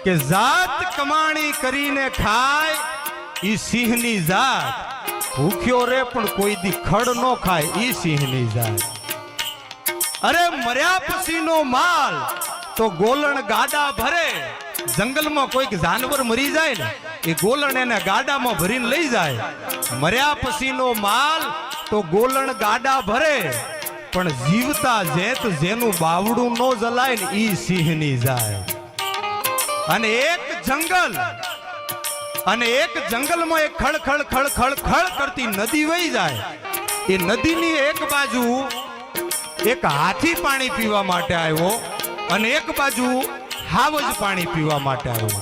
કે જાત કમાણી કરીને ખાય ઈ સિંહની જાત, ભૂખ્યો રે પણ કોઈ દી ખડ નો ખાય ઈ સિંહની જાત. અરે મર્યા પછીનો માલ તો ગોલણ ગાડા ભરે. જંગલમાં કોઈક જાનવર મરી જાય ને એ ગોલણ એને ગાડામાં ભરીને લઈ જાય. મર્યા પછીનો માલ તો ગોલણ ગાડા ભરે, પણ જીવતા જેત જેનું બાવડું નો જલાય ને ઈ સિંહની જાય. અને એક જંગલમાં એક ખળ ખળ ખળ ખળ ખળ કરતી નદી વહી જાય. એ નદીની એક બાજુ એક હાથી પાણી પીવા માટે આવ્યો અને એક બાજુ હાવજ પાણી પીવા માટે આવ્યો.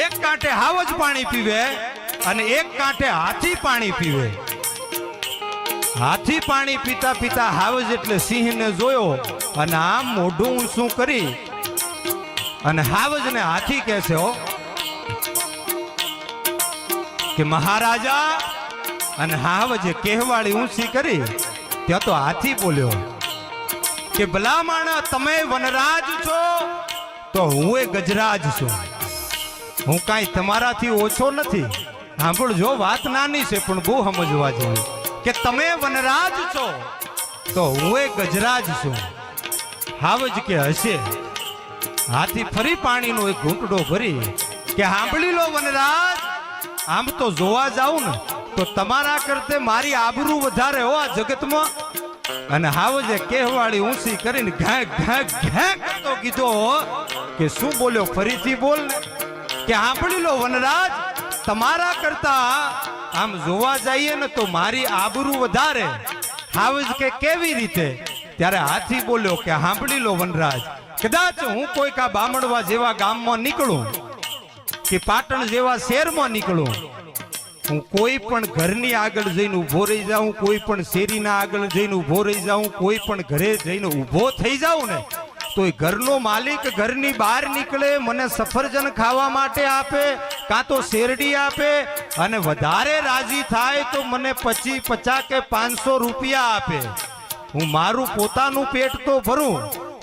એક કાંઠે હાવજ પાણી પીવે અને એક કાંઠે હાથી પાણી પીવે. હાથી પાણી પીતા પીતા હાવજ એટલે સિંહને જોયો અને આમ મોઢું ઊંચું કરી અને હાવજને હાથી કહે છે હો કે મહારાજા. અને હાવજે કહેવાળી ઊંચી કરી ત્યાં તો હાથી બોલ્યો કે ભલા માણા તમે વનરાજ છો તો હું એ ગજરાજ છું. હું કાંઈ તમારાથી ઓછો નથી. સાંભળજો, વાત નાની છે પણ બહુ સમજવા જેવી. કે તમે વનરાજ છો તો હું એ ગજરાજ છું. હાવજ કે હશે. હાથી ફરી પાણીનો એક ઘૂંટડો ભરી કે સાંભળી લો વનરાજ, આમ તો જોવા જાઉં ને તો તમારા કરતે મારી આબરૂ વધારે હો આ જગતમાં. અને હાવજે કહેવાળી ઊંચી કરીને ઘેંક ઘેંક ઘેંક તો કીધો કે શું બોલ્યો, ફરીથી બોલ ને. કે સાંભળી લો વનરાજ, તમારા કરતા આમ જોવા જઈએ ને તો મારી આબરૂ વધારે. હાવજ કે કેવી રીતે? ત્યારે હાથી બોલ્યો કે સાંભળી લો વનરાજ, કદાચ હું કોઈક આ બામણવા જેવા ગામમાં નીકળું કે પાટણ જેવા શહેરમાં નીકળું, હું કોઈ પણ ઘરની આગળ જઈને ઊભો રહી જાઉં, કોઈ પણ શેરીના આગળ જઈને ઊભો રહી જાઉં, કોઈ પણ ઘરે જઈને ઊભો થઈ જાઉં ને તો એ ઘરનો માલિક ઘરની બહાર નીકળે, મને સફરજન ખાવા માટે આપે કાં તો શેરડી આપે, અને વધારે રાજી થાય તો મને 25, 50 કે 500 રૂપિયા આપે. હું મારું પોતાનું પેટ તો ભરું,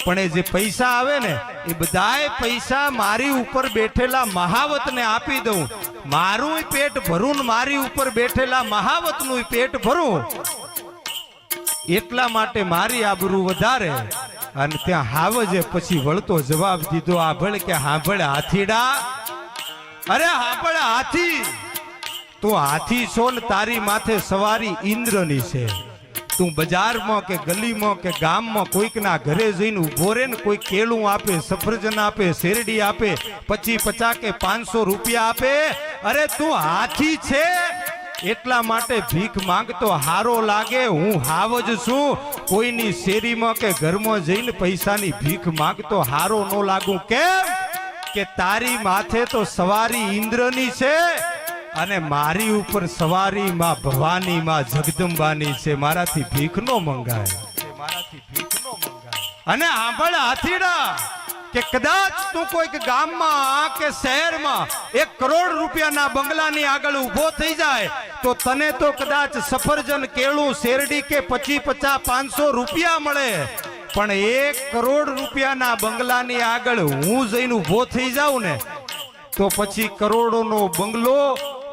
પણ એ જે પૈસા આવે ને એ બધાય પૈસા મારી ઉપર બેઠેલા મહાવતને આપી દઉં. મારું પેટ ભરું ને મારી ઉપર બેઠેલા મહાવતનું પેટ ભરું, એટલા માટે મારી આબરૂ વધારે. અને ત્યાં હાવજે પછી વળતો જવાબ દીધો, આભળ કે હાંભળ હાથીડા. અરે હાંભળ હાથી, તું હાથી છો ને તારી માથે સવારી ઇન્દ્રની છે. તું બજારમાં કે ગલીમાં કે ગામમાં કોઈકના ઘરે જઈને ઊભો રહે ને કોઈ કેળું આપે, સફરજન આપે, શેરડી આપે, 25, 50 કે 500 રૂપિયા આપે. અરે તું હાથી છે એટલા માટે ભીખ માંગતો હારો લાગે. હું હાવજ છું, કોઈની શેરીમાં કે ઘરમાં જઈને પૈસાની ભીખ માંગતો હારો ન લાગું. કેમ કે તારી માથે તો સવારી ઇન્દ્રની છે અને મારી ઉપર સવારી માં ભવાની માં જગદંબાની છે. મારાથી ભીખ નો મંગાય, મારાથી ભીખ નો મંગાય. અને સાંભળ હાથીડા, કે કદાચ તું કોઈક ગામમાં કે શહેરમાં 1 કરોડ રૂપિયાના બંગલાની આગળ ઊભો થઈ જાય તો તને તો કદાચ સફરજન, કેળું, શેરડી કે 25, 50, 500 રૂપિયા મળે, પણ 1 કરોડ રૂપિયાના બંગલાની આગળ હું જઈને ઊભો થઈ જાઉં ને તો પછી કરોડોનો બંગલો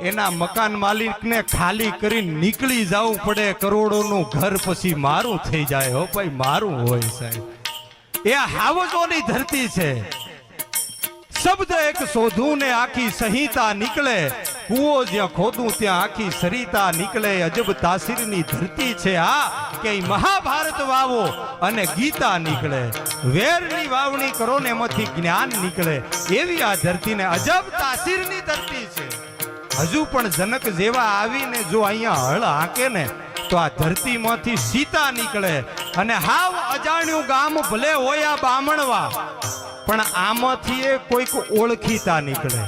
એના મકાન માલિકને ખાલી કરીને નીકળી જવું પડે. કરોડોનું ઘર પછી મારું થઈ જાય. હો ભાઈ, મારું હોય સાહેબ. એ હાવજોની ધરતી છે. શબ્દ એક શોધું ને આખી સંહિતા નીકળે, કૂવો જ્યાં ખોદું ત્યાં આખી સરિતા નીકળે. અજબ તાસીરની ધરતી છે આ, કે મહાભારત વાવો અને ગીતા નીકળે. વેરની વાવણી કરો ને એમાંથી જ્ઞાન નીકળે. એવી આ ધરતીને અજબ તાસીરની ધરતી છે. હજુ પણ જનક જેવા આવીને જો અહીંયા હળ હાંકે ને તો આ ધરતીમાંથી સીતા નીકળે. અને હાવ અજાણ્યું ગામ ભલે હોય આ બામણવા, પણ આમાંથી કોઈક ઓળખીતા નીકળે.